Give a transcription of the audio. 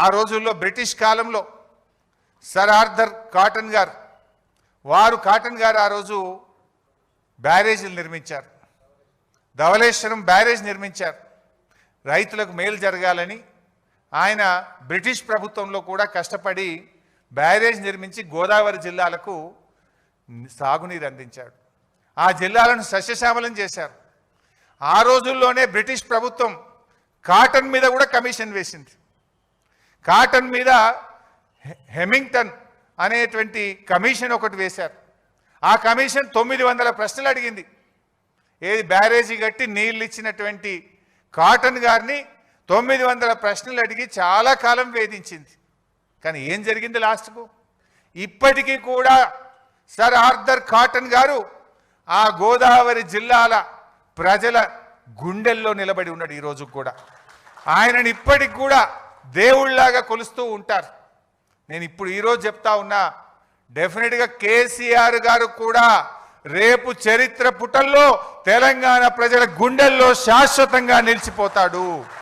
ఆ రోజుల్లో బ్రిటిష్ కాలంలో సర్ ఆర్థర్ కాటన్ గారు ఆ రోజు బ్యారేజీలు నిర్మించారు. ధవళేశ్వరం బ్యారేజ్ నిర్మించారు. రైతులకు మేలు జరగాలని ఆయన బ్రిటిష్ ప్రభుత్వంలో కూడా కష్టపడి బ్యారేజ్ నిర్మించి గోదావరి జిల్లాలకు సాగునీరు అందించాడు. ఆ జిల్లాలను సస్యశ్యామలం చేశారు. ఆ రోజుల్లోనే బ్రిటిష్ ప్రభుత్వం కాటన్ మీద కూడా కమిషన్ వేసింది. కాటన్ మీద హెమింగ్టన్ అనేటువంటి కమిషన్ ఒకటి వేశారు. ఆ కమిషన్ 900 ప్రశ్నలు అడిగింది. ఏది బ్యారేజీ కట్టి నీళ్ళు ఇచ్చినటువంటి కాటన్ గారిని 900 ప్రశ్నలు అడిగి చాలా కాలం వేధించింది. కానీ ఏం జరిగింది లాస్ట్కు? ఇప్పటికీ కూడా సర్ ఆర్థర్ కాటన్ గారు ఆ గోదావరి జిల్లాల ప్రజల గుండెల్లో నిలబడి ఉన్నాడు. ఈరోజు కూడా ఆయనని ఇప్పటికి కూడా దేవుళ్లాగా కొలుస్తూ ఉంటారు. నేను ఈరోజు చెప్తా ఉన్నా, డెఫినెట్గా కేసీఆర్ గారు కూడా రేపు చరిత్ర పుటల్లో తెలంగాణ ప్రజల గుండెల్లో శాశ్వతంగా నిలిచిపోతాడు.